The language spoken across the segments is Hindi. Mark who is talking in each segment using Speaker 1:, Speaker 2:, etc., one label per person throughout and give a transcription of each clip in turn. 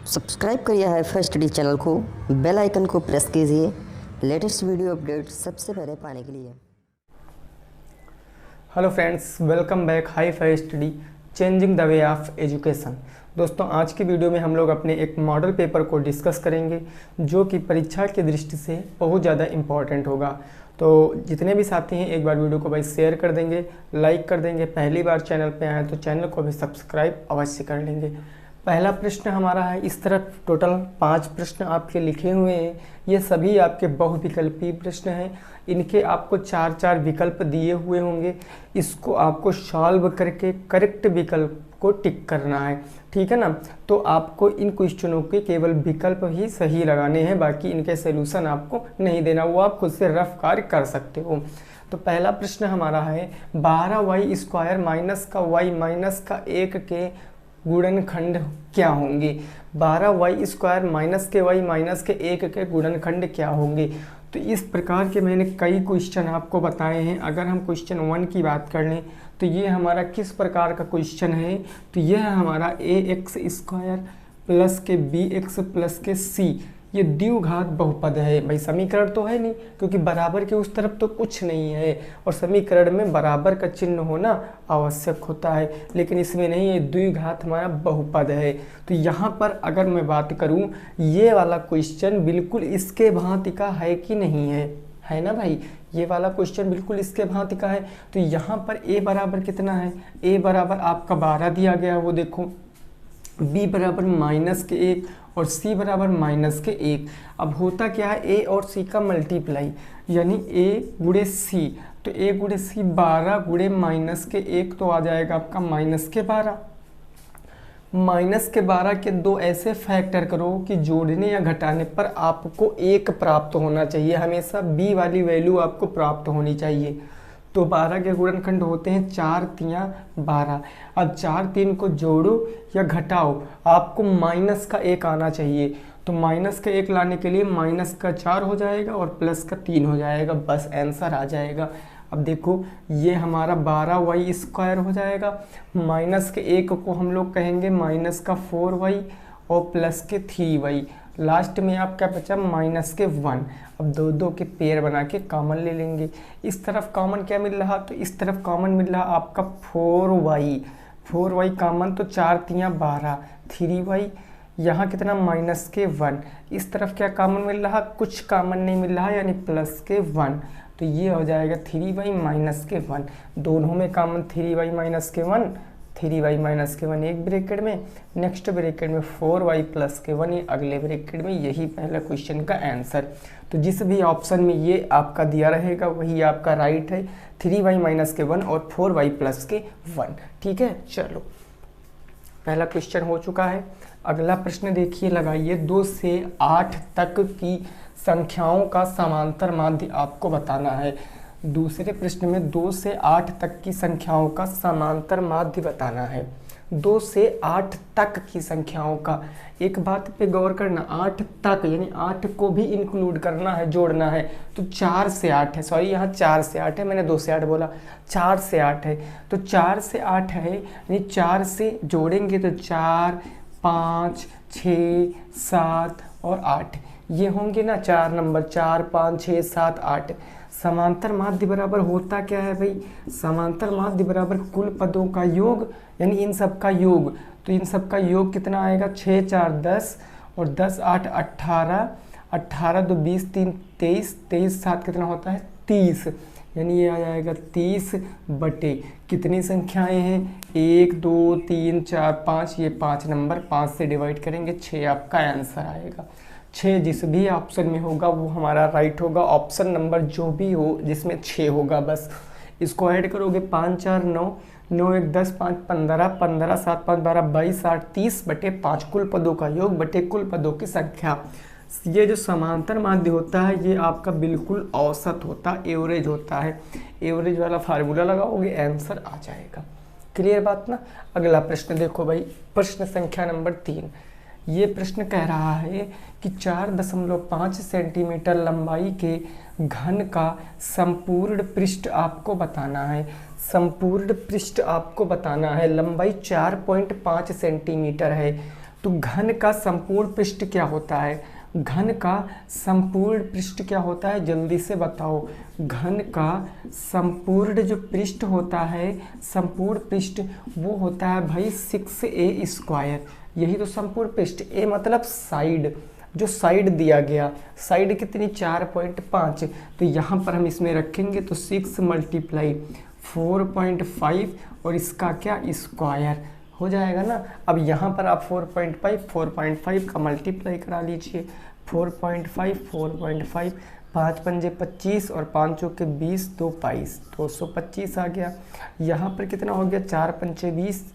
Speaker 1: सब्सक्राइब करिए हाईफाई स्टडी चैनल को, बेल आइकन को प्रेस कीजिए लेटेस्ट वीडियो अपडेट सबसे पहले पाने के लिए।
Speaker 2: Hello friends, welcome back HiFi study changing the way of education. दोस्तों, आज की वीडियो में हम लोग अपने एक मॉडल पेपर को डिस्कस करेंगे जो कि परीक्षा की दृष्टि से बहुत ज़्यादा इम्पॉर्टेंट होगा। तो जितने भी साथी हैं एक बार वीडियो को भाई शेयर कर देंगे, लाइक कर देंगे। पहली बार चैनल पे आए तो चैनल को भी सब्सक्राइब अवश्य कर लेंगे। पहला प्रश्न हमारा है, इस तरफ टोटल 5 प्रश्न आपके लिखे हुए हैं। ये सभी आपके बहुविकल्पीय प्रश्न हैं। इनके आपको 4 विकल्प दिए हुए होंगे। इसको आपको सॉल्व करके करेक्ट विकल्प को टिक करना है, ठीक है ना। तो आपको इन क्वेश्चनों के केवल विकल्प ही सही लगाने हैं, बाकी इनके सोल्यूशन आपको नहीं देना, वो आप खुद से रफ कार्य कर सकते हो। तो पहला प्रश्न हमारा है 12y² माइनस का y माइनस का 1 के गुणनखंड क्या होंगे। 12y² माइनस के y माइनस के 1 के गुणनखंड क्या होंगे। तो इस प्रकार के मैंने कई क्वेश्चन आपको बताए हैं। अगर हम क्वेश्चन 1 की बात कर लें तो ये हमारा किस प्रकार का क्वेश्चन है, तो यह हमारा ax² प्लस के bx प्लस के c ये द्विघात बहुपद है। भाई समीकरण तो है नहीं, क्योंकि बराबर के उस तरफ तो कुछ नहीं है और समीकरण में बराबर का चिन्ह होना आवश्यक होता है, लेकिन इसमें नहीं है, द्विघात हमारा बहुपद है। तो यहाँ पर अगर मैं बात करूँ, ये वाला क्वेश्चन बिल्कुल इसके भांति का है कि नहीं है ना भाई। ये वाला क्वेश्चन बिल्कुल इसके भांति का है। तो यहाँ पर a बराबर कितना है, a बराबर आपका 12 दिया गया, वो देखो। b बराबर -1 और c बराबर -1। अब होता क्या है, a और c का मल्टीप्लाई, यानी a गुणे c। तो a गुणे c 12 गुणे -1 तो आ जाएगा आपका -12। -12 के दो ऐसे फैक्टर करो कि जोड़ने या घटाने पर आपको 1 प्राप्त होना चाहिए। हमेशा b वाली वैल्यू आपको प्राप्त होनी चाहिए। तो 12 के गुणनखंड होते हैं 4 तियाँ 12। अब 4 3 को जोड़ो या घटाओ, आपको माइनस का 1 आना चाहिए। तो माइनस का 1 लाने के लिए -4 हो जाएगा और +3 हो जाएगा, बस आंसर आ जाएगा। अब देखो, ये हमारा 12y² हो जाएगा। -1 को हम लोग कहेंगे -4y और +3y। लास्ट में आप क्या बचा, -1। अब दो के पेयर बना के कॉमन ले लेंगे। इस तरफ कॉमन क्या मिल रहा, तो इस तरफ कॉमन मिल रहा आपका 4y कॉमन, तो 4 तियाँ 12, 3y यहाँ कितना -1। इस तरफ क्या कॉमन मिल रहा, कुछ कॉमन नहीं मिल रहा, यानी +1। तो ये हो जाएगा 3y -1। दोनों में कॉमन 3y -1, 3y -1 एक ब्रैकेट में, नेक्स्ट ब्रैकेट में 4y +1 ये अगले ब्रैकेट में। यही पहला क्वेश्चन का आंसर। तो जिस भी ऑप्शन में ये आपका दिया रहेगा वही आपका राइट है, 3y -1 और 4y +1। ठीक है, चलो पहला क्वेश्चन हो चुका है। अगला प्रश्न देखिए, लगाइए। 2 से 8 तक की संख्याओं का समांतर माध्य आपको बताना है। दूसरे प्रश्न में 2 से 8 तक की संख्याओं का समांतर माध्य बताना है। 2 से 8 तक की संख्याओं का, एक बात पे गौर करना, 8 तक यानी 8 को भी इंक्लूड करना है, जोड़ना है। तो 4 से 8 है, सॉरी यहाँ 4 से 8 है, मैंने 2 से 8 बोला, 4 से 8 है। तो 4 से 8 है, यानी 4 से जोड़ेंगे तो 4, 5, 6, 7 और 8 ये होंगे ना 4 नंबर, 4, 5, 6, 7, 8। समांतर माध्य बराबर होता क्या है भाई, समांतर माध्य बराबर कुल पदों का योग, यानी इन सब का योग। तो इन सब का योग कितना आएगा, 6, 4, 10 और 10, 8, 18, 18 2 20, 3 23, 23 7 कितना होता है 30, यानी ये आ जाएगा 30 बटे कितनी संख्याएं हैं, 1 2 3 4 5, ये 5 नंबर, 5 से डिवाइड करेंगे 6 आपका आंसर आएगा। 6 जिस भी ऑप्शन में होगा वो हमारा राइट होगा। ऑप्शन नंबर जो भी हो जिसमें 6 होगा, बस इसको ऐड करोगे, 5 4 9, 9 1 10, 5 15, 15 7 5 12 22 8 30 बटे 5 कुल पदों का योग बटे कुल पदों की संख्या। ये जो समांतर माध्य होता है ये आपका बिल्कुल औसत होता है, एवरेज होता है। एवरेज वाला फार्मूला लगाओगे आंसर आ जाएगा। क्लियर बात ना। अगला प्रश्न देखो भाई, प्रश्न संख्या नंबर 3। ये प्रश्न कह रहा है कि 4.5 सेंटीमीटर लंबाई के घन का संपूर्ण पृष्ठ आपको बताना है। संपूर्ण पृष्ठ आपको बताना है, लंबाई 4.5 सेंटीमीटर है। तो घन का संपूर्ण पृष्ठ क्या होता है? घन का संपूर्ण पृष्ठ क्या होता है, जल्दी से बताओ। घन का संपूर्ण जो पृष्ठ होता है, संपूर्ण पृष्ठ वो होता है भाई 6a²। यही तो संपूर्ण पृष्ठ, ए मतलब साइड, जो साइड दिया गया, साइड कितनी 4.5, तो यहाँ पर हम इसमें रखेंगे तो 6 × 4.5 और इसका क्या स्क्वायर हो जाएगा ना। अब यहाँ पर आप 4.5 का मल्टीप्लाई करा लीजिए। 4.5 5 पंजे 25 और 5 चौके 20, 2 22, 225 आ गया। यहाँ पर कितना हो गया, 4 पंजे 20,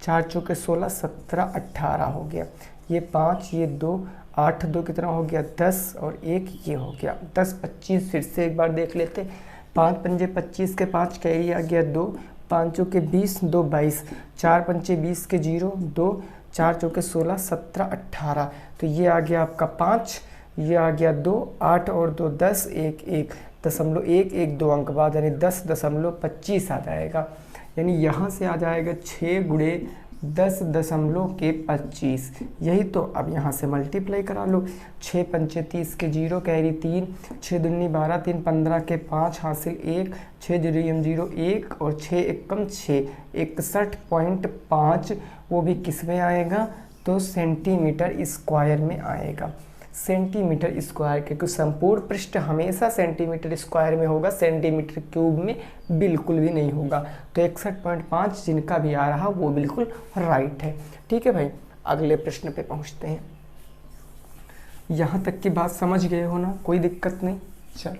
Speaker 2: 4 चौके 16, 17 18 हो गया। ये 5, ये 2, 8 2 कितना हो गया 10 और 1 ये हो गया 10 25। फिर से एक बार देख लेते। 5 पंजे 25 के 5 कैरी आ गया 2, 5 चौके 20, 2 22, 4 पंजे 20 के 0 2, 4 चौके 16, 17 18, तो ये आ गया आपका 5, ये आ गया 2, 8 और 2 10, 1 1 दशमलव 1 1 2 अंक बाद यानी 10.25 आ जाएगा। यानी यहाँ से आ जाएगा 6 × 10.25। यही तो। अब यहाँ से मल्टीप्लाई करा लो। 6 पंचे 30 के 0 कैरी 3, 6 दूनी 12, 3 15 के 5 हासिल 1, 6 0 0 1 और 6 एकम 6, 61.5। वो भी किस में आएगा, तो सेंटीमीटर स्क्वायर में आएगा। सेंटीमीटर स्क्वायर, क्योंकि संपूर्ण पृष्ठ हमेशा सेंटीमीटर स्क्वायर में होगा, सेंटीमीटर क्यूब में बिल्कुल भी नहीं होगा। तो 61.5 जिनका भी आ रहा वो बिल्कुल राइट है। ठीक है भाई, अगले प्रश्न पे पहुंचते हैं। यहाँ तक की बात समझ गए हो ना, कोई दिक्कत नहीं। चलो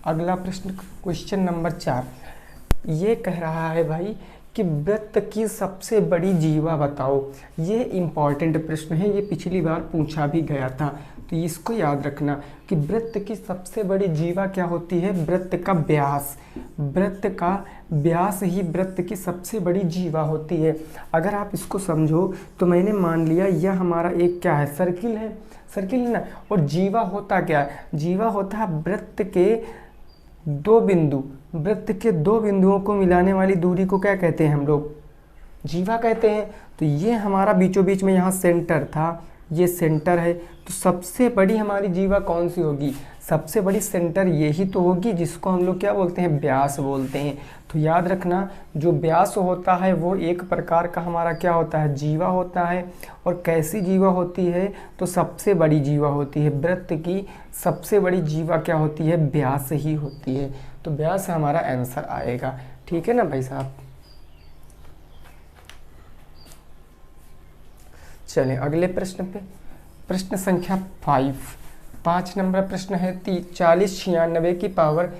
Speaker 2: अगला प्रश्न, क्वेश्चन नंबर 4। ये कह रहा है भाई कि वृत्त की सबसे बड़ी जीवा बताओ। ये इम्पॉर्टेंट प्रश्न है, ये पिछली बार पूछा भी गया था, तो इसको याद रखना कि वृत्त की सबसे बड़ी जीवा क्या होती है, वृत्त का व्यास। वृत्त का व्यास ही वृत्त की सबसे बड़ी जीवा होती है। अगर आप इसको समझो तो मैंने मान लिया यह हमारा एक क्या है, सर्किल है, सर्किल है ना। और जीवा होता क्या है, जीवा होता है वृत्त के 2 बिंदु, वृत्त के 2 बिंदुओं को मिलाने वाली दूरी को क्या कहते हैं हम लोग, जीवा कहते हैं। तो ये हमारा बीचों बीच में यहाँ सेंटर था, ये सेंटर है। तो सबसे बड़ी हमारी जीवा कौन सी होगी, सबसे बड़ी सेंटर यही तो होगी जिसको हम लोग क्या बोलते हैं, व्यास बोलते हैं। तो याद रखना जो व्यास होता है वो एक प्रकार का हमारा क्या होता है, जीवा होता है। और कैसी जीवा होती है, तो सबसे बड़ी जीवा होती है। वृत्त की सबसे बड़ी जीवा क्या होती है, व्यास ही होती है। तो व्यास हमारा आंसर आएगा। ठीक है ना भाई साहब। चलें अगले प्रश्न पे, प्रश्न संख्या 5 नंबर प्रश्न है 4096 की पावर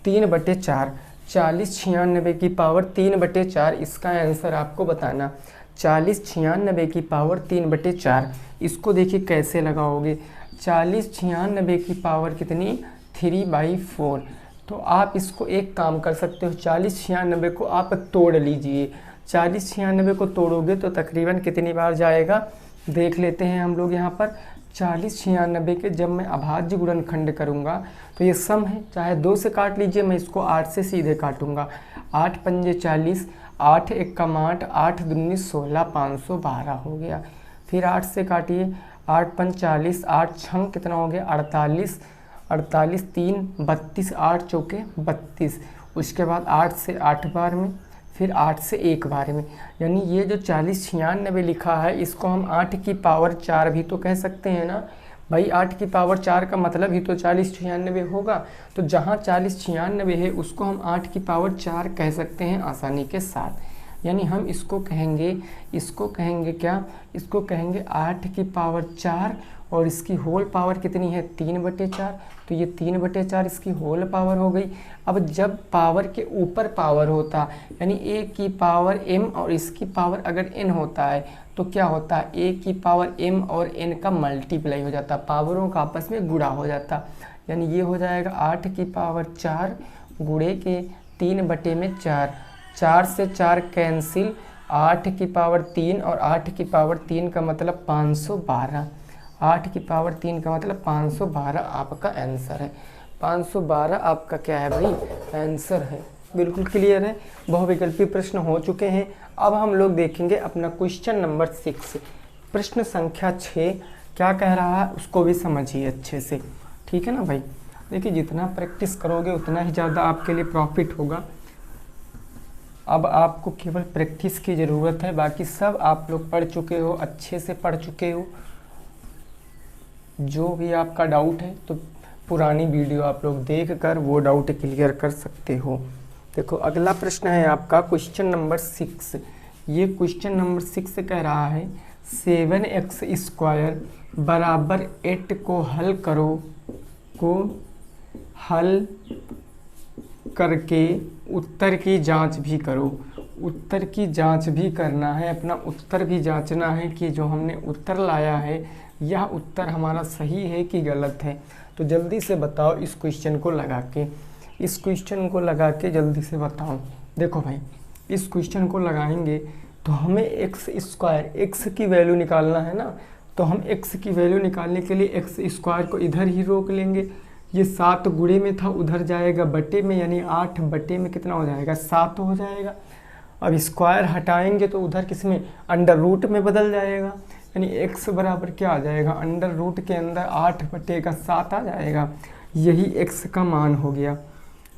Speaker 2: 3/4। 4096 की पावर 3/4, इसका आंसर आपको बताना। 4096 की पावर 3/4, इसको देखिए कैसे लगाओगे। 4096 की पावर कितनी, 3/4। तो आप इसको एक काम कर सकते हो, 4096 को आप तोड़ लीजिए। 4096 को तोड़ोगे तो तकरीबन कितनी बार जाएगा, देख लेते हैं हम लोग यहाँ पर। 4096 के जब मैं अभाज्य गुणनखंड करूँगा तो ये सम है, चाहे 2 से काट लीजिए, मैं इसको 8 से सीधे काटूँगा। 8 पंजे 40, 8 एकम 8, 8 दूनी 16, 512 हो गया। फिर 8 से काटिए, 8 पंज 40, 8 छंग कितना हो गया 48, 48 3 32, 8 चौके 32। उसके बाद 8 से 8 बार में, फिर 8 से 1 बार में। यानी ये जो 4096 लिखा है इसको हम 8 की पावर 4 भी तो कह सकते हैं ना भाई। 8 की पावर 4 का मतलब ही तो 4096 होगा। तो जहाँ 4096 है उसको हम 8 की पावर 4 कह सकते हैं आसानी के साथ। यानी हम इसको कहेंगे क्या, इसको कहेंगे 8 की पावर 4 और इसकी होल पावर कितनी है 3/4। तो ये 3/4 इसकी होल पावर हो गई। अब जब पावर के ऊपर पावर होता, यानी a की पावर m और इसकी पावर अगर n होता है तो क्या होता है, a की पावर m और n का मल्टीप्लाई हो जाता, पावरों का आपस में गुणा हो जाता। यानी ये हो जाएगा 8 की पावर 4 गुणे के 3/4। 4 से 4 कैंसिल, 8 की पावर 3 और 8 की पावर 3 का मतलब 512। 8 की पावर 3 का मतलब 512 आपका आंसर है। 512 आपका क्या है भाई, आंसर है। बिल्कुल क्लियर है। बहुविकल्पी प्रश्न हो चुके हैं। अब हम लोग देखेंगे अपना क्वेश्चन नंबर 6। प्रश्न संख्या 6 क्या कह रहा है उसको भी समझिए अच्छे से, ठीक है ना भाई। देखिए जितना प्रैक्टिस करोगे उतना ही ज़्यादा आपके लिए प्रॉफिट होगा। अब आपको केवल प्रैक्टिस की ज़रूरत है, बाकी सब आप लोग पढ़ चुके हो, अच्छे से पढ़ चुके हो। जो भी आपका डाउट है तो पुरानी वीडियो आप लोग देख कर वो डाउट क्लियर कर सकते हो। देखो अगला प्रश्न है आपका क्वेश्चन नंबर 6। ये क्वेश्चन नंबर 6 कह रहा है 7x² बराबर 8 को हल करके उत्तर की जांच भी करो। उत्तर की जांच भी करना है, अपना उत्तर भी जांचना है कि जो हमने उत्तर लाया है यह उत्तर हमारा सही है कि गलत है। तो जल्दी से बताओ इस क्वेश्चन को लगा के जल्दी से बताओ। देखो भाई इस क्वेश्चन को लगाएंगे तो हमें x की वैल्यू निकालना है ना, तो हम x की वैल्यू निकालने के लिए x² को इधर ही रोक लेंगे। ये 7 गुणे में था, उधर जाएगा बटे में, यानी 8 बटे में कितना हो जाएगा 7 हो जाएगा। अब स्क्वायर हटाएंगे तो उधर किस में अंडर रूट में बदल जाएगा, यानी x बराबर क्या आ जाएगा अंडर रूट के अंदर 8 बटे का 7 आ जाएगा। यही x का मान हो गया,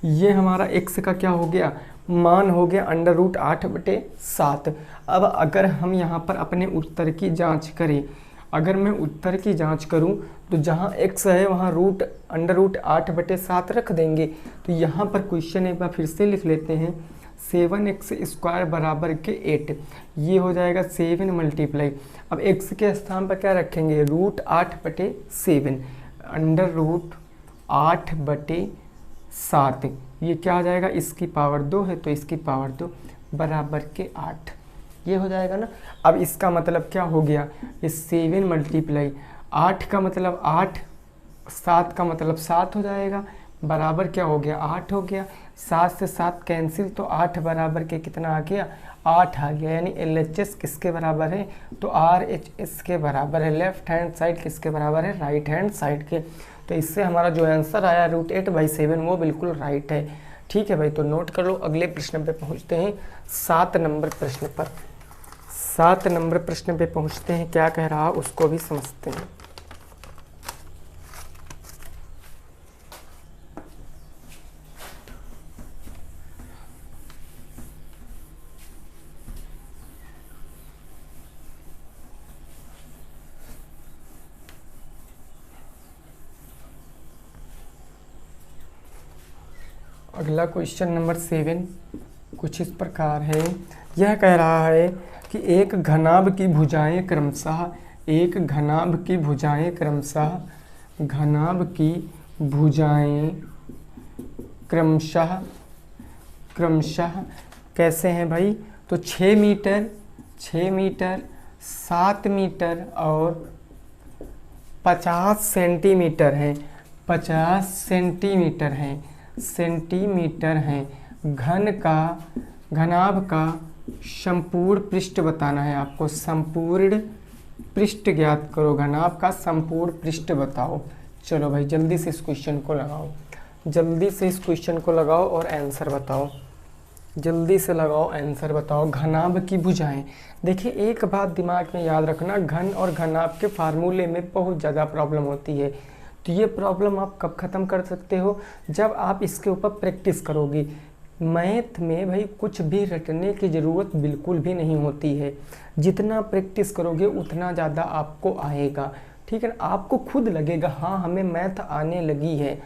Speaker 2: ये हमारा x का क्या हो गया मान हो गया अंडर रूट 8 बटे 7। अब अगर हम यहाँ पर अपने उत्तर की जांच करें, अगर मैं उत्तर की जांच करूं तो जहां x है वहां अंडर रूट 8 बटे 7 रख देंगे। तो यहाँ पर क्वेश्चन एक बार फिर से लिख लेते हैं 7x² बराबर के 8, ये हो जाएगा 7 मल्टीप्लाई। अब x के स्थान पर क्या रखेंगे रूट 8 बटे 7 अंडर रूट 8 बटे 7, ये क्या आ जाएगा इसकी पावर 2 है तो इसकी पावर 2 बराबर के 8, ये हो जाएगा ना। अब इसका मतलब क्या हो गया ये 7 मल्टीप्लाई 8 का मतलब 8, 7 का मतलब 7 हो जाएगा, बराबर क्या हो गया 8 हो गया। 7 से 7 कैंसिल तो 8 बराबर के कितना आ गया 8 आ गया, यानी LHS किसके बराबर है तो RHS के बराबर है। लेफ्ट हैंड साइड किसके बराबर है राइट हैंड साइड के। तो इससे हमारा जो आंसर आया √8/7 वो बिल्कुल राइट है। ठीक है भाई, तो नोट कर लो। अगले प्रश्न पे पहुंचते हैं 7 नंबर प्रश्न पर। 7 नंबर प्रश्न पे पहुंचते हैं, क्या कह रहा उसको भी समझते हैं। अगला क्वेश्चन नंबर 7 कुछ इस प्रकार है। यह कह रहा है कि एक घनाभ की भुजाएं क्रमशः कैसे हैं भाई, तो 6 मीटर 7 मीटर और 50 सेंटीमीटर हैं, 50 सेंटीमीटर हैं। घनाभ का संपूर्ण पृष्ठ बताना है आपको। संपूर्ण पृष्ठ ज्ञात करो, घनाभ का संपूर्ण पृष्ठ बताओ। चलो भाई जल्दी से इस क्वेश्चन को लगाओ, और आंसर बताओ। जल्दी से लगाओ आंसर बताओ। घनाभ की भुजाएं, देखिए एक बात दिमाग में याद रखना, घन और घनाभ के फार्मूले में बहुत ज़्यादा प्रॉब्लम होती है। तो ये प्रॉब्लम आप कब ख़त्म कर सकते हो, जब आप इसके ऊपर प्रैक्टिस करोगे। मैथ में भाई कुछ भी रटने की ज़रूरत बिल्कुल भी नहीं होती है, जितना प्रैक्टिस करोगे उतना ज़्यादा आपको आएगा। ठीक है, आपको खुद लगेगा हाँ हमें मैथ आने लगी है।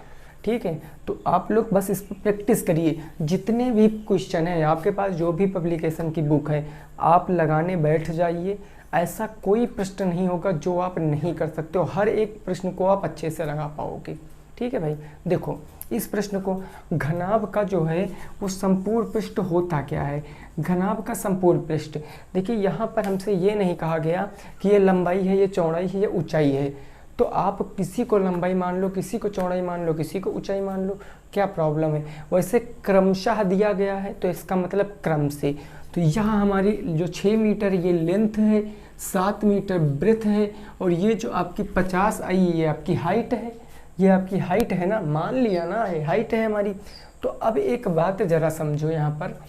Speaker 2: ठीक है, तो आप लोग बस इस पर प्रैक्टिस करिए। जितने भी क्वेश्चन हैं आपके पास, जो भी पब्लिकेशन की बुक है आप लगाने बैठ जाइए। ऐसा कोई प्रश्न नहीं होगा जो आप नहीं कर सकते हो, हर एक प्रश्न को आप अच्छे से लगा पाओगे। ठीक है भाई, देखो इस प्रश्न को, घनाभ का जो है वो संपूर्ण पृष्ठ होता क्या है। घनाभ का संपूर्ण पृष्ठ, देखिए यहाँ पर हमसे ये नहीं कहा गया कि ये लंबाई है, ये चौड़ाई है, ये ऊंचाई है। तो आप किसी को लंबाई मान लो, किसी को चौड़ाई मान लो, किसी को ऊंचाई मान लो, क्या प्रॉब्लम है। वैसे क्रमशः दिया गया है तो इसका मतलब क्रम से। तो यहाँ हमारी जो 6 मीटर ये लेंथ है, 7 मीटर ब्रेथ है, और ये जो आपकी 50 आई ये आपकी हाइट है, ये आपकी हाइट है ना, मान लिया ना ये हाइट है हमारी। तो अब एक बात ज़रा समझो, यहाँ पर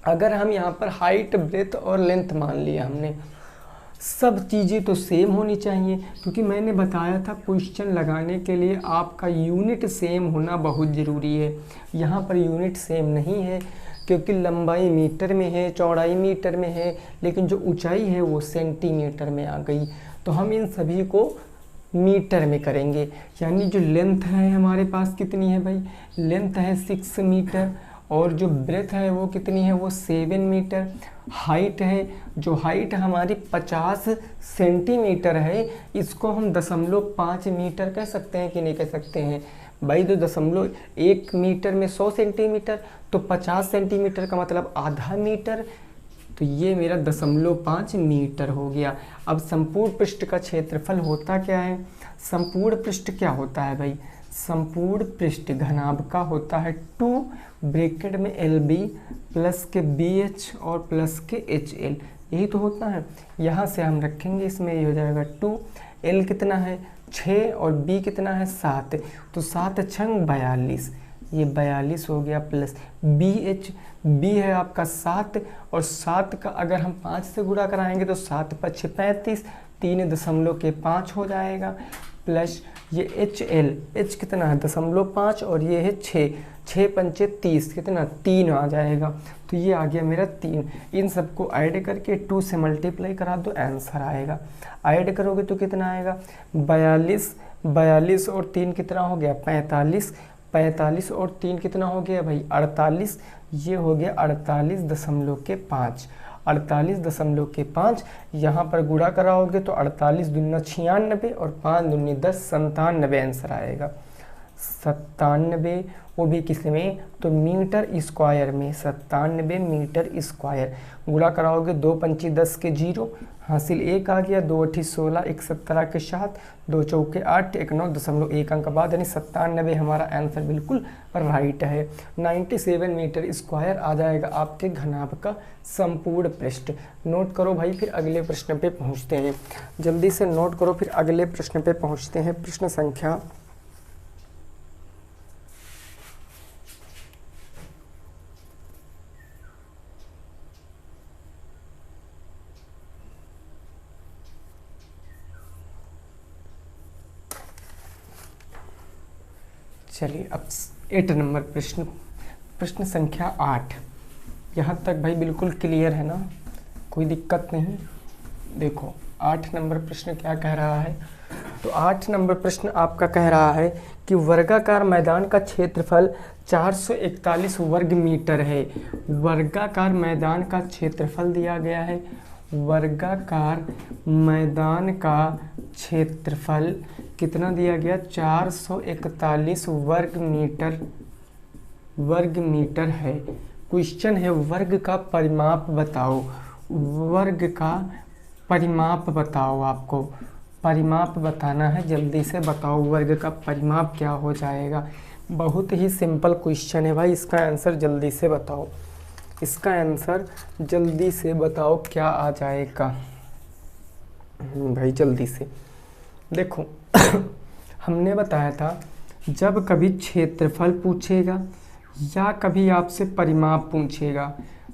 Speaker 2: अगर हम यहाँ पर हाइट ब्रेथ और लेंथ मान लिया हमने, सब चीज़ें तो सेम होनी चाहिए, क्योंकि मैंने बताया था क्वेश्चन लगाने के लिए आपका यूनिट सेम होना बहुत ज़रूरी है। यहाँ पर यूनिट सेम नहीं है, क्योंकि लंबाई मीटर में है, चौड़ाई मीटर में है, लेकिन जो ऊंचाई है वो सेंटीमीटर में आ गई। तो हम इन सभी को मीटर में करेंगे। यानी जो लेंथ है हमारे पास कितनी है भाई, लेंथ है 6 मीटर, और जो ब्रेथ है वो कितनी है, वो 7 मीटर। हाइट है, जो हाइट हमारी 50 सेंटीमीटर है, इसको हम 0.5 मीटर कह सकते हैं कि नहीं कह सकते हैं भाई। तो 0.1 मीटर में 100 सेंटीमीटर, तो 50 सेंटीमीटर का मतलब आधा मीटर, तो ये मेरा 0.5 मीटर हो गया। अब संपूर्ण पृष्ठ का क्षेत्रफल होता क्या है, संपूर्ण पृष्ठ क्या होता है भाई, संपूर्ण पृष्ठ घनाभ का होता है 2 ब्रैकेट में LB प्लस के BH और प्लस के HL, यही तो होता है। यहाँ से हम रखेंगे, इसमें ये हो जाएगा 2, L कितना है 6 और B कितना है 7, तो 7 छंग 42, ये 42 हो गया, प्लस BH, B है आपका 7, और 7 का अगर हम 5 से गुणा कराएंगे तो 7 × 6 35, 3.5 हो जाएगा, प्लस ये HL, H कितना है 0.5 और ये है 6, 6 × 30 कितना 3 आ जाएगा, तो ये आ गया मेरा 3। इन सबको ऐड करके 2 से मल्टीप्लाई करा दो, आंसर आएगा। ऐड करोगे तो कितना आएगा 42 और 3 कितना हो गया 45 और 3 कितना हो गया भाई 48, ये हो गया 48.5, 48.5। यहाँ पर गुणा कराओगे तो 48 दूना 96 और 5 दूनी 10, 97 आंसर आएगा। 97, वो भी किस में, तो मीटर स्क्वायर में, 97 मीटर स्क्वायर। गुणा कराओगे 2 × 10 के 0, हासिल 1 आ गया, 2 × 8 16, 1 17 के 7, 2 चौके 8, 1 9.1 अंक बाद, यानी 97 हमारा आंसर बिल्कुल राइट है। 97 मीटर स्क्वायर आ जाएगा आपके घनाभ का संपूर्ण पृष्ठ। नोट करो भाई, फिर अगले प्रश्न पे पहुंचते हैं। जल्दी से नोट करो, फिर अगले प्रश्न पे पहुंचते हैं। प्रश्न संख्या चलिए अब 8 नंबर प्रश्न, प्रश्न संख्या 8। यहाँ तक भाई बिल्कुल क्लियर है ना, कोई दिक्कत नहीं। देखो 8 नंबर प्रश्न क्या कह रहा है, तो 8 नंबर प्रश्न आपका कह रहा है कि वर्गाकार मैदान का क्षेत्रफल 441 वर्ग मीटर है। वर्गाकार मैदान का क्षेत्रफल दिया गया है, वर्गाकार मैदान का क्षेत्रफल कितना दिया गया 441 वर्ग मीटर है। क्वेश्चन है वर्ग का परिमाप बताओ, वर्ग का परिमाप बताओ, आपको परिमाप बताना है, जल्दी से बताओ वर्ग का परिमाप क्या हो जाएगा। बहुत ही सिंपल क्वेश्चन है भाई, इसका आंसर जल्दी से बताओ, इसका आंसर जल्दी से बताओ क्या आ जाएगा भाई, जल्दी से। देखो हमने बताया था जब कभी क्षेत्रफल पूछेगा या कभी आपसे परिमाप पूछेगा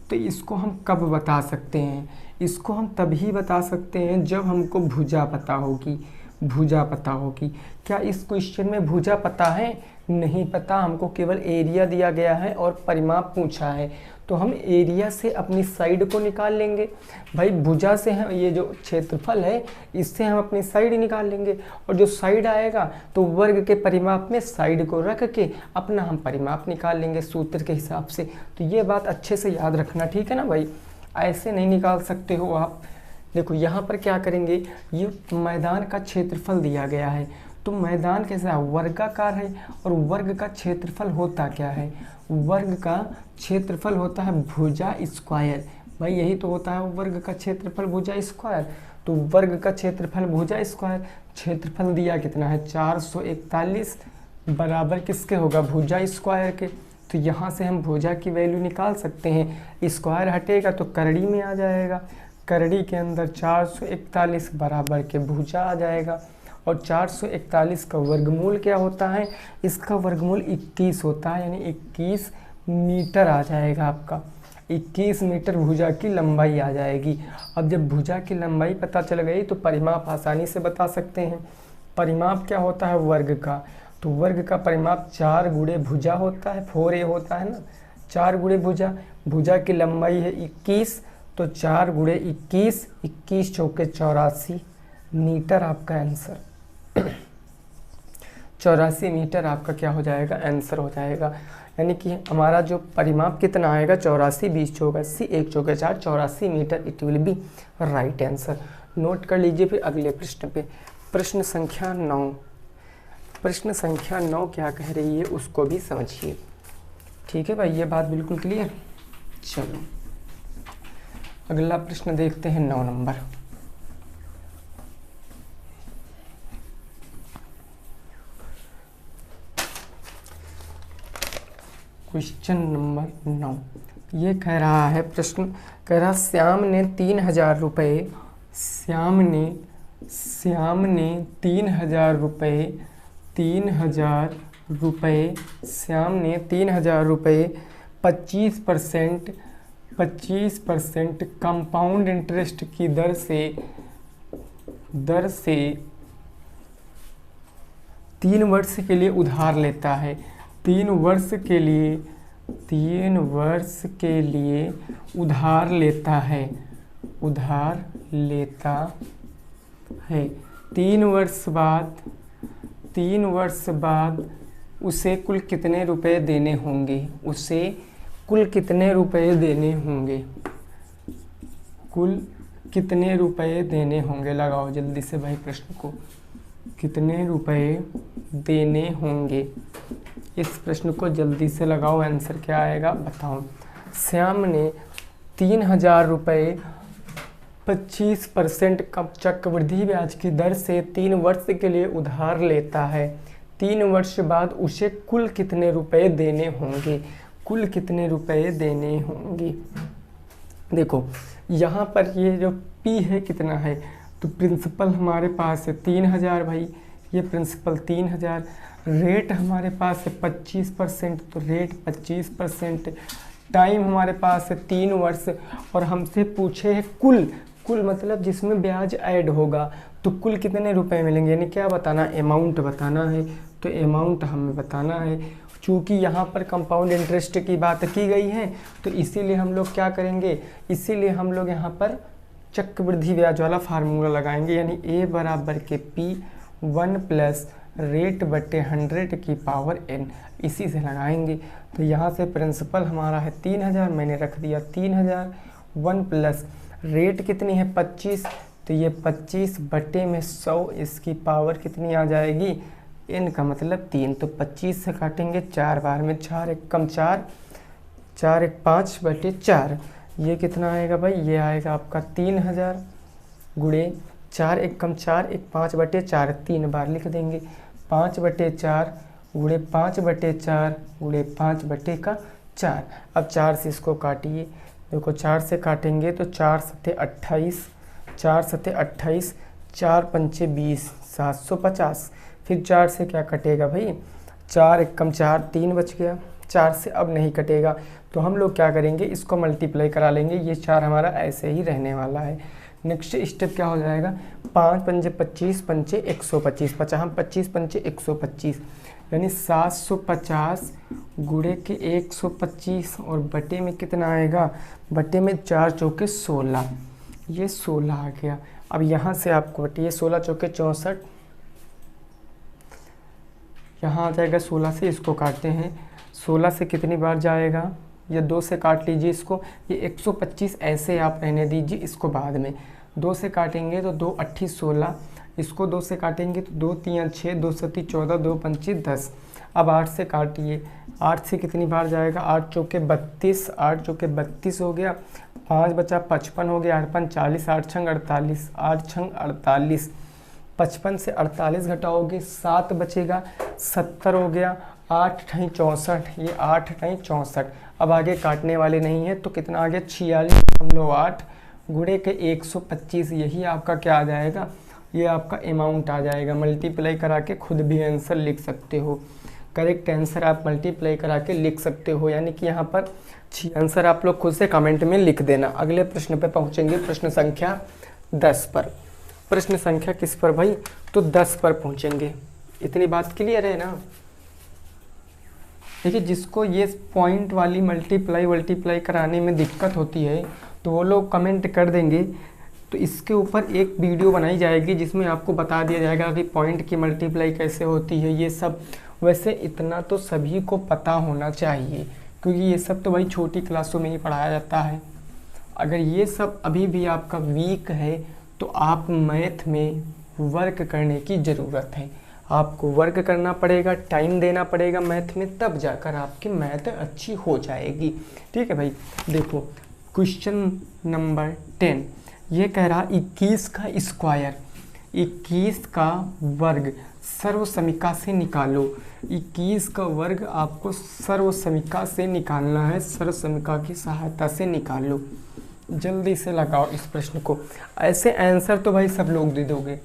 Speaker 2: तो इसको हम कब बता सकते हैं, इसको हम तभी बता सकते हैं जब हमको भुजा पता होगी, भुजा पता होगी। क्या इस क्वेश्चन में भुजा पता है, नहीं पता, हमको केवल एरिया दिया गया है और परिमाप पूछा है, तो हम एरिया से अपनी साइड को निकाल लेंगे भाई। भुजा से हम ये जो क्षेत्रफल है इससे हम अपनी साइड निकाल लेंगे, और जो साइड आएगा तो वर्ग के परिमाप में साइड को रख के अपना हम परिमाप निकाल लेंगे सूत्र के हिसाब से। तो ये बात अच्छे से याद रखना, ठीक है ना भाई, ऐसे नहीं निकाल सकते हो आप। देखो यहाँ पर क्या करेंगे, ये मैदान का क्षेत्रफल दिया गया है, तो मैदान कैसा है, वर्गाकार है, और वर्ग का क्षेत्रफल होता क्या है, वर्ग का क्षेत्रफल होता है भुजा स्क्वायर। भाई यही तो होता है वर्ग का क्षेत्रफल भुजा स्क्वायर। तो वर्ग का क्षेत्रफल भुजा स्क्वायर, क्षेत्रफल दिया कितना है 441 बराबर किसके होगा, भुजा स्क्वायर के। तो यहाँ से हम भुजा की वैल्यू निकाल सकते हैं, स्क्वायर हटेगा तो करड़ी में आ जाएगा, करड़ी के अंदर 441 बराबर के भुजा आ जाएगा। और 441 का वर्गमूल क्या होता है, इसका वर्गमूल 21 होता है, यानी 21 मीटर आ जाएगा आपका। 21 मीटर भुजा की लंबाई आ जाएगी। अब जब भुजा की लंबाई पता चल गई तो परिमाप आसानी से बता सकते हैं। परिमाप क्या होता है? वर्ग का। तो वर्ग का परिमाप 4 गुणे भुजा होता है, 4a होता है ना, 4 गुणे भुजा। भुजा की लंबाई है 21, तो 4 गुणे 21, 21 चौके 84 मीटर आपका आंसर। 84 मीटर आपका क्या हो जाएगा? आंसर हो जाएगा। यानी कि हमारा जो परिमाप कितना आएगा? 84, 20 चौक 80, 1 चौके 4, 84 metre. It will be right answer. नोट कर लीजिए फिर अगले प्रश्न पे। प्रश्न संख्या 9। प्रश्न संख्या 9 क्या कह रही है उसको भी समझिए। ठीक है भाई, ये बात बिल्कुल क्लियर। चलो अगला प्रश्न देखते हैं 9 नंबर। क्वेश्चन नंबर 9 ये कह रहा है, प्रश्न कह रहा श्याम ने 3000 रुपये, श्याम ने 3000 रुपये, 3000 रुपये, श्याम ने 3000 रुपये 25% कंपाउंड इंटरेस्ट की दर से 3 वर्ष के लिए उधार लेता है। 3 वर्ष के लिए उधार लेता है। 3 वर्ष बाद उसे कुल कितने रुपए देने होंगे? उसे कुल कितने रुपए देने होंगे? कुल कितने रुपए देने होंगे? लगाओ जल्दी से भाई प्रश्न को। कितने रुपए देने होंगे? इस प्रश्न को जल्दी से लगाओ, आंसर क्या आएगा बताओ। श्याम ने 3000 रुपये 25% चक्रवृद्धि ब्याज की दर से 3 वर्ष के लिए उधार लेता है। 3 वर्ष बाद उसे कुल कितने रुपए देने होंगे? कुल कितने रुपए देने होंगे? देखो यहाँ पर ये जो P है कितना है, तो प्रिंसिपल हमारे पास है 3000 भाई, ये प्रिंसिपल 3000। रेट हमारे पास है 25%, तो रेट 25%। टाइम हमारे पास है 3 वर्ष, और हमसे पूछे है कुल मतलब जिसमें ब्याज ऐड होगा, तो कुल कितने रुपए मिलेंगे, यानी क्या बताना? अमाउंट बताना है। तो अमाउंट हमें बताना है। चूँकि यहाँ पर कंपाउंड इंटरेस्ट की बात की गई है, तो इसीलिए हम लोग क्या करेंगे? इसीलिए हम लोग यहाँ पर चक्रवृद्धि ब्याज वाला फार्मूला लगाएंगे, यानी A बराबर के P1 प्लस रेट बटे 100 की पावर n, इसी से लगाएंगे। तो यहाँ से प्रिंसिपल हमारा है 3000, मैंने रख दिया 3000, 1 प्लस रेट कितनी है 25, तो ये 25 बटे में 100, इसकी पावर कितनी आ जाएगी? n का मतलब 3। तो 25 से काटेंगे 4 बार में, 4 1 कम 4, 4 1 5 बटे 4, ये कितना आएगा भाई? ये आएगा आपका 3000 गुणे 4 1 कम 4 1 5 बटे 4, 3 बार लिख देंगे। 5 बटे 4 गुणे 5 बटे 4 गुणे 5 बटे का 4। अब 4 से इसको काटिए, देखो 4 से काटेंगे तो 4 सत्ते 28, 4 सत्ते 28, 4 पंचे 20, 750। फिर 4 से क्या कटेगा भाई? 4 1 कम 4, 3 बच गया। 4 से अब नहीं कटेगा, तो हम लोग क्या करेंगे? इसको मल्टीप्लाई करा लेंगे। ये 4 हमारा ऐसे ही रहने वाला है। नेक्स्ट स्टेप क्या हो जाएगा? 5 पंजे 25, पंचे 125, 25 पंचे 125, यानी 750 गुणे के 125, और बटे में कितना आएगा? बटे में 4 चौके 16, ये 16 आ गया। अब यहाँ से आपको बटिए 16 चौके 64, यहाँ आ जाएगा 16 से, इसको काटते हैं। 16 से कितनी बार जाएगा? या 2 से काट लीजिए इसको, ये 125 ऐसे आप रहने दीजिए, इसको बाद में 2 से काटेंगे तो 2 8 16, इसको 2 से काटेंगे तो 2 3 6, 2 7 14, 2 5 10। अब 8 से काटिए, 8 से कितनी बार जाएगा? 8 चौके 32, 8 चौके 32 हो गया, 5 बचा 55 हो गया, 8 5 40, 8 छंग 48, 8 छंग 48, 55 से 48 घटाओगे 7 बचेगा, 70 हो गया, 8 ठाई 64, ये 8 ठाई 64। अब आगे काटने वाले नहीं है तो कितना आ गया? 46.8 गुणे के 125, यही आपका क्या आ जाएगा? ये आपका अमाउंट आ जाएगा। मल्टीप्लाई करा के खुद भी आंसर लिख सकते हो। करेक्ट आंसर आप मल्टीप्लाई करा के लिख सकते हो, यानी कि यहाँ पर आंसर आप लोग खुद से कमेंट में लिख देना। अगले प्रश्न पे पहुँचेंगे, प्रश्न संख्या 10 पर। प्रश्न संख्या किस पर भाई? तो 10 पर पहुँचेंगे। इतनी बात क्लियर है ना? देखिए, जिसको ये पॉइंट वाली मल्टीप्लाई कराने में दिक्कत होती है तो वो लोग कमेंट कर देंगे, तो इसके ऊपर एक वीडियो बनाई जाएगी जिसमें आपको बता दिया जाएगा कि पॉइंट की मल्टीप्लाई कैसे होती है ये सब। वैसे इतना तो सभी को पता होना चाहिए, क्योंकि ये सब तो भाई छोटी क्लासों में ही पढ़ाया जाता है। अगर ये सब अभी भी आपका वीक है तो आप मैथ में वर्क करने की ज़रूरत है। आपको वर्क करना पड़ेगा, टाइम देना पड़ेगा मैथ में, तब जाकर आपकी मैथ अच्छी हो जाएगी। ठीक है भाई, देखो क्वेश्चन नंबर 10 ये कह रहा 21 का स्क्वायर, 21 का वर्ग सर्वसमीका से निकालो। 21 का वर्ग आपको सर्वसमीका से निकालना है, सर्वसमीका की सहायता से निकालो। जल्दी से लगाओ इस प्रश्न को। ऐसे आंसर तो भाई सब लोग दे दोगे,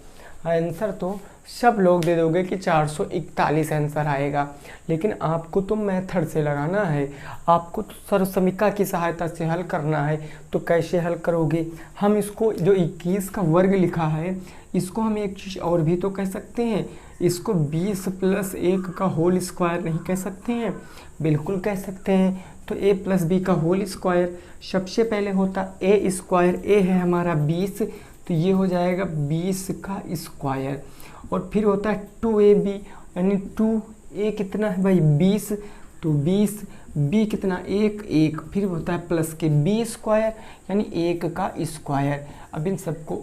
Speaker 2: आंसर तो सब लोग दे दोगे कि 441 आंसर आएगा, लेकिन आपको तो मेथड से लगाना है, आपको तो सर्वसमीका की सहायता से हल करना है। तो कैसे हल करोगे? हम इसको जो 21 का वर्ग लिखा है इसको हम एक चीज़ और भी तो कह सकते हैं, इसको 20 + 1 का होल स्क्वायर नहीं कह सकते हैं? बिल्कुल कह सकते हैं। तो a + b का होल स्क्वायर, सबसे पहले होता a स्क्वायर, a है हमारा 20, तो ये हो जाएगा 20 का स्क्वायर। और फिर होता है 2ab, यानी 2a कितना है भाई 20, तो 20, b कितना 1, फिर होता है प्लस के b स्क्वायर यानी 1 का स्क्वायर। अब इन सबको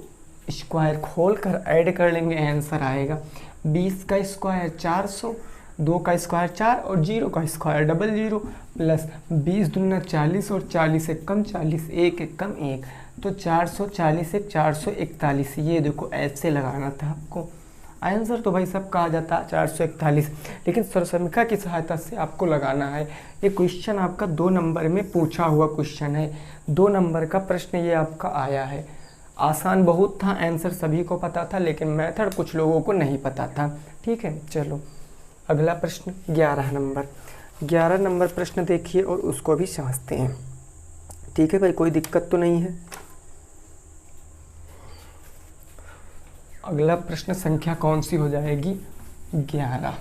Speaker 2: स्क्वायर खोल कर ऐड कर लेंगे, आंसर आएगा 20 का स्क्वायर 400, 2 का स्क्वायर 4 और 0 का स्क्वायर 00, प्लस 20 दूना 40 और 40 एक कम 40, 1 एक कम 1, तो 440 एक 441। ये देखो ऐसे लगाना था आपको। आंसर तो भाई सब कहा जाता है 441, लेकिन सर्वसमीका की सहायता से आपको लगाना है। ये क्वेश्चन आपका 2 नंबर में पूछा हुआ क्वेश्चन है, 2 नंबर का प्रश्न ये आपका आया है। आसान बहुत था, आंसर सभी को पता था, लेकिन मेथड कुछ लोगों को नहीं पता था। ठीक है, चलो अगला प्रश्न 11 नंबर प्रश्न देखिए और उसको भी समझते हैं। ठीक है भाई, कोई दिक्कत तो नहीं है। अगला प्रश्न संख्या कौन सी हो जाएगी? 11।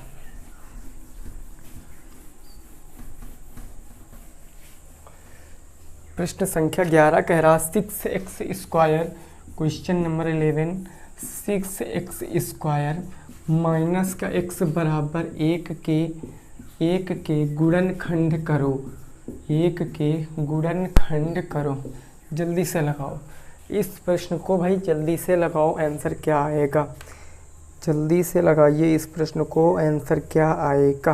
Speaker 2: प्रश्न संख्या 11 कह रहा 6x², question number 11, 6x² minus का x बराबर 1 के गुणनखंड करो, 1 के गुणनखंड करो। जल्दी से लगाओ इस प्रश्न को भाई, जल्दी से लगाओ, आंसर क्या आएगा? जल्दी से लगाइए इस प्रश्न को, आंसर क्या आएगा?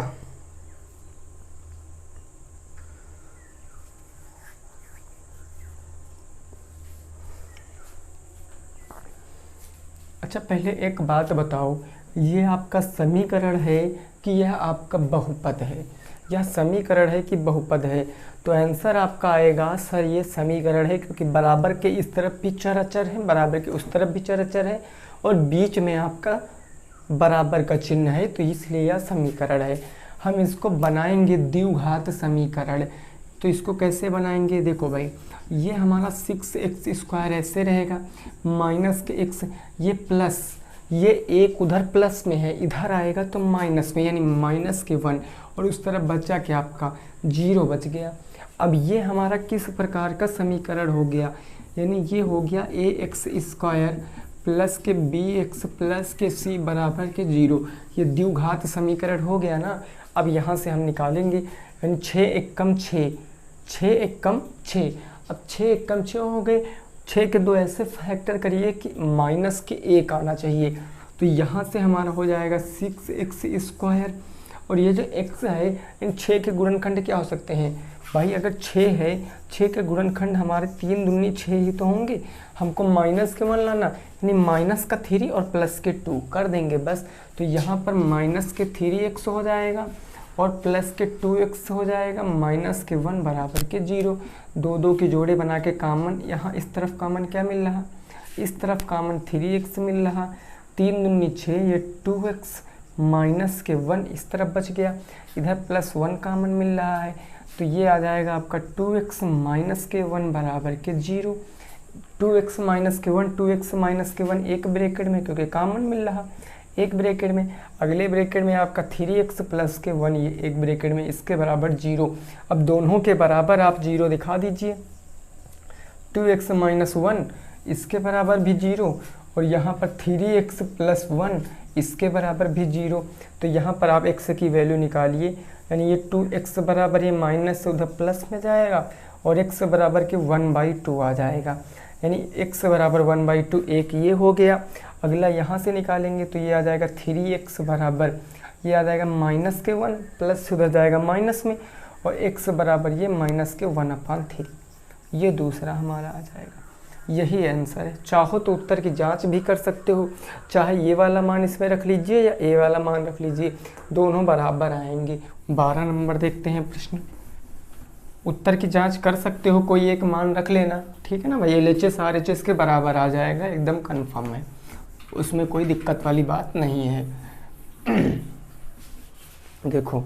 Speaker 2: अच्छा, पहले एक बात बताओ, ये आपका समीकरण है कि यह आपका बहुपद है? यह समीकरण है कि बहुपद है? तो आंसर आपका आएगा सर ये समीकरण है, क्योंकि बराबर के इस तरफ भी चर अचर है, बराबर के उस तरफ भी चर अचर है, और बीच में आपका बराबर का चिन्ह है, तो इसलिए यह समीकरण है। हम इसको बनाएंगे द्विघात समीकरण। तो इसको कैसे बनाएंगे? देखो भाई, ये हमारा 6x² ऐसे रहेगा, माइनस के x, ये प्लस, ये एक उधर प्लस में है, इधर आएगा तो माइनस में, यानी -1, और उस तरफ बचा क्या आपका 0 बच गया। अब ये हमारा किस प्रकार का समीकरण हो गया? यानी ये हो गया ax² प्लस के bx प्लस के c बराबर के 0। ये द्विघात समीकरण हो गया ना। अब यहाँ से हम निकालेंगे, यानी 6 एकम 6, 6 एकम 6। अब 6 एकम 6 हो गए, 6 के 2 ऐसे फैक्टर करिए कि माइनस के 1 आना चाहिए। तो यहाँ से हमारा हो जाएगा 6x², और ये जो x है इन 6 के गुणनखंड क्या हो सकते हैं भाई? अगर 6 है, 6 के गुणनखंड हमारे 3 दूनी 6 ही तो होंगे। हमको माइनस के 1 लाना, यानी माइनस का 3 और प्लस के 2 कर देंगे बस। तो यहाँ पर माइनस के 3x हो जाएगा और प्लस के 2x हो जाएगा, माइनस के 1 बराबर के 0। 2 के जोड़े बना के कामन, यहाँ इस तरफ कामन क्या मिल रहा? इस तरफ कामन 3x मिल रहा। 3 दूनी 6, ये 2x -1 इस तरफ बच गया, इधर +1 कॉमन मिल रहा है, तो ये आ जाएगा आपका 2x -1 बराबर के 0। 2x -1 2x -1 एक ब्रैकेट में, क्योंकि कॉमन मिल रहा एक ब्रैकेट में। अगले ब्रैकेट में आपका 3x + 1 ये एक ब्रैकेट में, इसके बराबर 0। अब दोनों के बराबर आप 0 दिखा दीजिए। 2x -1 इसके बराबर भी 0 और यहाँ पर 3x + 1 इसके बराबर भी 0। तो यहाँ पर आप x की वैल्यू निकालिए, यानी ये 2x बराबर ये माइनस से उधर प्लस में जाएगा और x बराबर के 1/2 आ जाएगा, यानी x बराबर 1/2 एक ये हो गया। अगला यहाँ से निकालेंगे तो ये आ जाएगा 3x बराबर, ये आ जाएगा -1 प्लस उधर जाएगा माइनस में, और x बराबर ये -1/3, ये दूसरा हमारा आ जाएगा। यही आंसर है। चाहो तो उत्तर की जांच भी कर सकते हो, चाहे ये वाला मान इसमें रख लीजिए या ए वाला मान रख लीजिए, दोनों बराबर आएंगे। 12 नंबर देखते हैं प्रश्न। उत्तर की जांच कर सकते हो, कोई एक मान रख लेना, ठीक है ना भाई। LHS RHS के बराबर आ जाएगा, एकदम कंफर्म है, उसमें कोई दिक्कत वाली बात नहीं है। देखो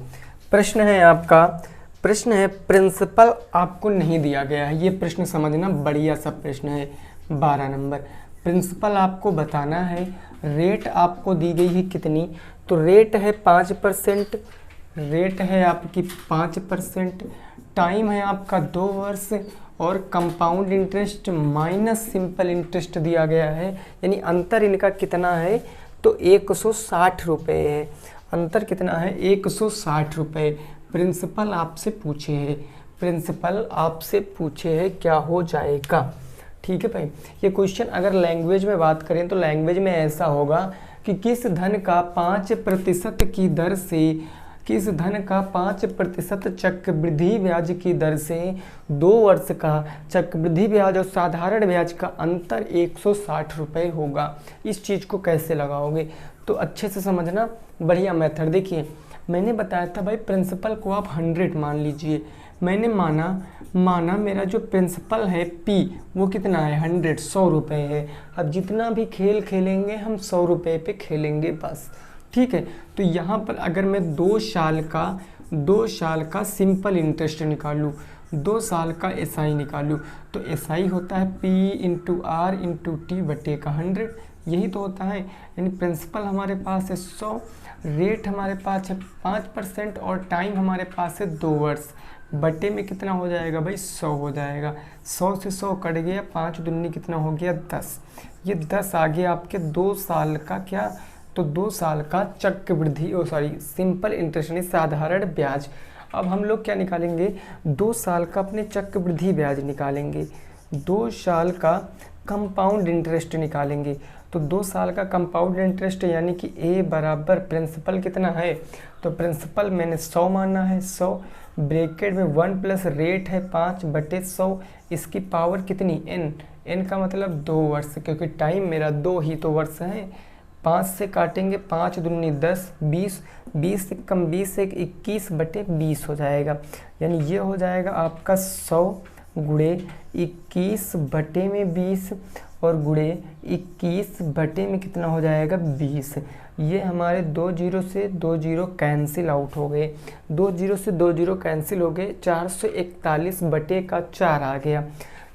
Speaker 2: प्रश्न है आपका, प्रश्न है प्रिंसिपल आपको नहीं दिया गया है, ये प्रश्न समझना, बढ़िया सा प्रश्न है। 12 नंबर प्रिंसिपल आपको बताना है, रेट आपको दी गई है कितनी, तो रेट है 5%, रेट है आपकी 5%, टाइम है आपका 2 वर्ष, और compound interest minus simple interest दिया गया है, यानी अंतर इनका कितना है, तो 160 रुपये है। अंतर कितना है, 160 रुपये। प्रिंसिपल आपसे पूछे है, प्रिंसिपल आपसे पूछे है क्या हो जाएगा, ठीक है भाई। ये क्वेश्चन अगर लैंग्वेज में बात करें तो लैंग्वेज में ऐसा होगा कि किस धन का 5% की दर से, किस धन का 5% चक्रवृद्धि ब्याज की दर से 2 वर्ष का चक्रवृद्धि ब्याज और साधारण ब्याज का अंतर 160 रुपये होगा। इस चीज़ को कैसे लगाओगे, तो अच्छे से समझना, बढ़िया मेथड। देखिए मैंने बताया था भाई प्रिंसिपल को आप 100 मान लीजिए, मैंने माना मेरा जो प्रिंसिपल है P वो कितना है 100 रुपये है। अब जितना भी खेल खेलेंगे हम 100 रुपये पे खेलेंगे बस, ठीक है। तो यहाँ पर अगर मैं 2 साल का सिंपल इंटरेस्ट निकालूँ, 2 साल का SI निकालूँ, तो SI होता है P × R × T बटे का 100, यही तो होता है। यानी प्रिंसिपल हमारे पास है 100, रेट हमारे पास है 5% और टाइम हमारे पास है 2 वर्ष, बटे में कितना हो जाएगा भाई 100 हो जाएगा। 100 से 100 कट गया, 5 दूनी कितना हो गया 10, ये 10 आ गया आपके 2 साल का क्या, तो 2 साल का चक्रवृद्धि सिंपल इंटरेस्ट यानी साधारण ब्याज। अब हम लोग क्या निकालेंगे, 2 साल का अपने चक्रवृद्धि ब्याज निकालेंगे, 2 साल का कंपाउंड इंटरेस्ट निकालेंगे। तो 2 साल का कंपाउंड इंटरेस्ट यानी कि A बराबर प्रिंसिपल कितना है, तो प्रिंसिपल मैंने 100 माना है, 100 ब्रैकेट में 1 प्लस रेट है 5/100, इसकी पावर कितनी n का मतलब 2 वर्ष, क्योंकि टाइम मेरा 2 ही तो वर्ष है। 5 से काटेंगे, 5 दूनी 10, 20, 20 से कम 20 से 21/20 हो जाएगा, यानी ये हो जाएगा आपका 100 गुणे 21/20 और गुणे 21 में कितना हो जाएगा 20। ये हमारे 2 जीरो से 2 जीरो कैंसिल आउट हो गए, 2 जीरो से 2 जीरो कैंसिल हो गए, 441/4 आ गया,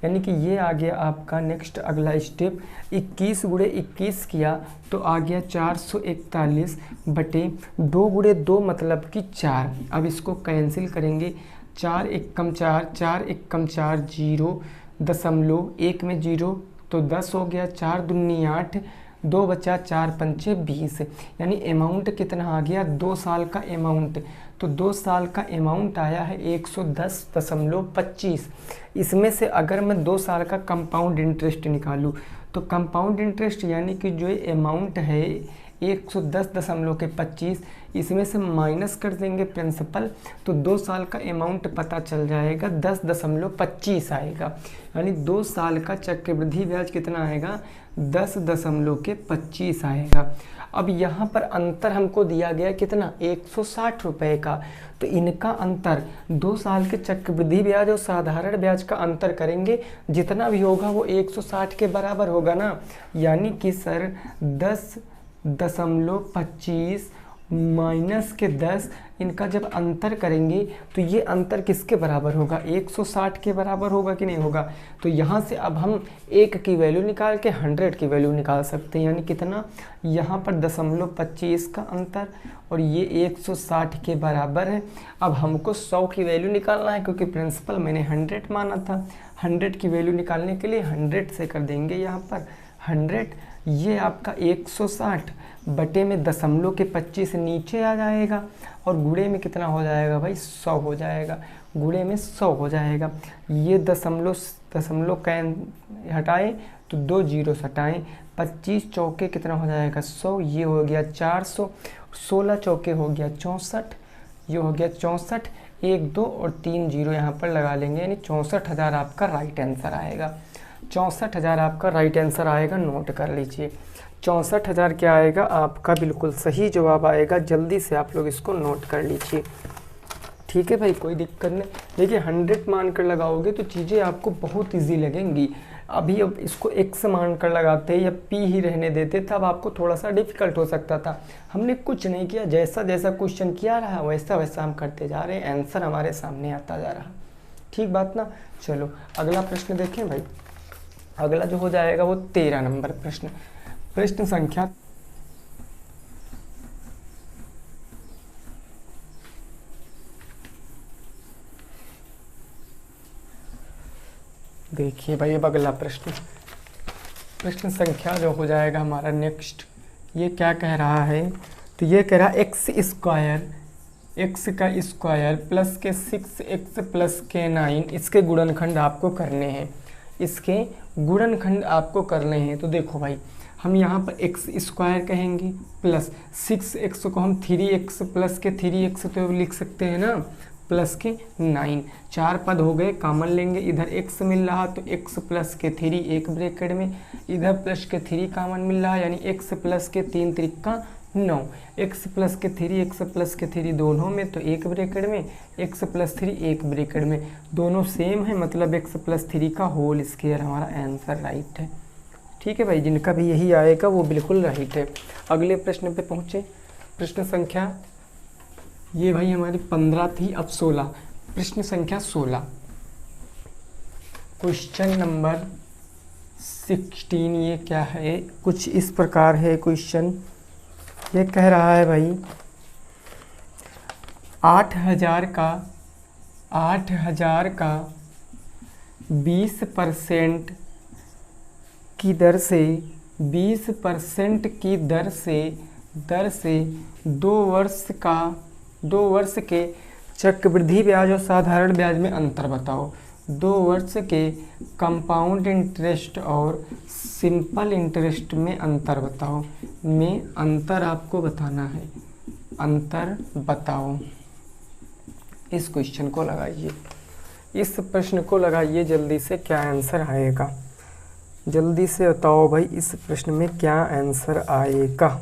Speaker 2: यानी कि ये आ गया आपका नेक्स्ट अगला स्टेप। 21 गुणे 21 किया तो आ गया 441/2 गुणे 2 मतलब कि 4। अब इसको कैंसिल करेंगे, 4 एकम 4, 4 एकम 4 0.1 में 0 तो 10 हो गया, 4 दूनी 8, 2 बचा, 4 पंचे 20, यानी अमाउंट कितना आ गया 2 साल का अमाउंट। तो 2 साल का अमाउंट आया है 110.25। इसमें से अगर मैं 2 साल का कंपाउंड इंटरेस्ट निकालूं तो कंपाउंड इंटरेस्ट यानी कि जो अमाउंट है 110.25, इसमें से माइनस कर देंगे प्रिंसिपल, तो 2 साल का अमाउंट पता चल जाएगा 10.25 आएगा, यानी 2 साल का चक्रवृद्धि ब्याज कितना आएगा 10.25 आएगा। अब यहाँ पर अंतर हमको दिया गया कितना 160 रुपये का, तो इनका अंतर 2 साल के चक्रवृद्धि ब्याज और साधारण ब्याज का अंतर करेंगे, जितना भी होगा वो 160 के बराबर होगा ना, यानी कि सर 10.25 माइनस के 10, इनका जब अंतर करेंगे तो ये अंतर किसके बराबर होगा, 160 के बराबर होगा कि नहीं होगा। तो यहाँ से अब हम 1 की वैल्यू निकाल के 100 की वैल्यू निकाल सकते हैं, यानी कितना, यहाँ पर 0.25 का अंतर और ये 160 के बराबर है। अब हमको 100 की वैल्यू निकालना है, क्योंकि प्रिंसिपल मैंने 100 माना था। 100 की वैल्यू निकालने के लिए 100 से कर देंगे यहाँ पर 100, ये आपका 160 बटे में 0.25 नीचे आ जाएगा और गुणे में कितना हो जाएगा भाई, 100 हो जाएगा, गुणे में 100 हो जाएगा। ये दशमलव कैन हटाएं तो 2 जीरो हटाएं, 25 चौके कितना हो जाएगा 100, ये हो गया 400, 16 चौके हो गया 64, ये हो गया 64, 1 2 और 3 जीरो यहाँ पर लगा लेंगे, यानी 64,000 आपका राइट आंसर आएगा। 64,000 आपका राइट आंसर आएगा, नोट कर लीजिए। 64,000 क्या आएगा आपका, बिल्कुल सही जवाब आएगा। जल्दी से आप लोग इसको नोट कर लीजिए, ठीक है भाई, कोई दिक्कत नहीं। देखिए 100 मान कर लगाओगे तो चीज़ें आपको बहुत इजी लगेंगी। अभी अब इसको x मान कर लगाते या p ही रहने देते तब आपको थोड़ा सा डिफिकल्ट हो सकता था। हमने कुछ नहीं किया, जैसा जैसा क्वेश्चन किया रहा वैसा वैसा हम करते जा रहे हैं, आंसर हमारे सामने आता जा रहा। ठीक बात ना। चलो अगला प्रश्न देखें भाई। अगला जो हो जाएगा वो 13 नंबर प्रश्न। प्रश्न संख्या देखिए भाई, अब अगला प्रश्न संख्या जो हो जाएगा हमारा नेक्स्ट, ये क्या कह रहा है, तो ये कह रहा है x का स्क्वायर प्लस के 6x प्लस के 9, इसके गुणनखंड आपको करने हैं, इसके गुणनखंड आपको करने हैं। तो देखो भाई, हम यहाँ पर x स्क्वायर कहेंगे प्लस 6x को हम 3x प्लस के 3x तो लिख सकते हैं ना, प्लस के 9, 4 पद हो गए, कॉमन लेंगे, इधर x मिल रहा तो x प्लस के 3 एक ब्रैकेट में, इधर प्लस के 3 कॉमन मिल रहा, यानी x प्लस के 3 त्रिका 9, x प्लस के 3 x प्लस के 3 दोनों में तो एक ब्रैकेट में, x प्लस 3 एक ब्रैकेट में, दोनों सेम है, मतलब x प्लस 3 का होल स्क्वायर हमारा आंसर राइट है। ठीक है भाई, जिनका भी यही आएगा वो बिल्कुल राइट है। अगले प्रश्न पे पहुँचे। प्रश्न संख्या ये भाई हमारी 15 थी, अब 16। प्रश्न संख्या 16, क्वेश्चन नंबर 16। ये क्या है, कुछ इस प्रकार है क्वेश्चन। ये कह रहा है भाई 8,000 का 20% की दर से 20% की दर से 2 वर्ष के चक्रवृद्धि ब्याज और साधारण ब्याज में अंतर बताओ। 2 वर्ष के कंपाउंड इंटरेस्ट और सिंपल इंटरेस्ट में अंतर बताओ, में अंतर आपको बताना है, अंतर बताओ। इस क्वेश्चन को लगाइए, इस प्रश्न को लगाइए जल्दी से, क्या आंसर आएगा जल्दी से बताओ भाई, इस प्रश्न में क्या आंसर आएगा।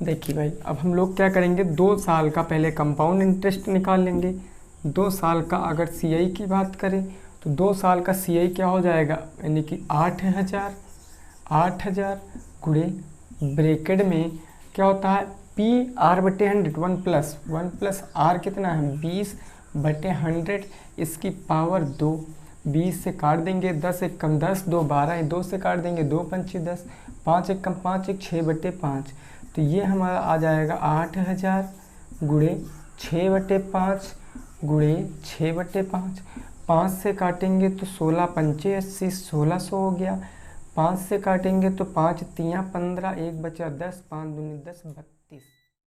Speaker 2: देखिए भाई, अब हम लोग क्या करेंगे, 2 साल का पहले कंपाउंड इंटरेस्ट निकाल लेंगे। 2 साल का अगर CI की बात करें तो 2 साल का CI क्या हो जाएगा, यानी कि 8,000 गुणे ब्रैकेट में क्या होता है PR/100, 1 प्लस R कितना है 20/100, इसकी पावर 2, 20 से काट देंगे, 10 एक कम 10, 2 12, 2 से काट देंगे 2 पंचे 10, 5 एक कम 5, 1 6/5। तो ये हमारा आ जाएगा 8,000 गुणे 6/5 गुणे 6/5। 5 से काटेंगे तो 16 पंचे 80, 1600 हो गया। 5 से काटेंगे तो 5 3 15, 1 बचा 10, 5 दूनी 10, 32।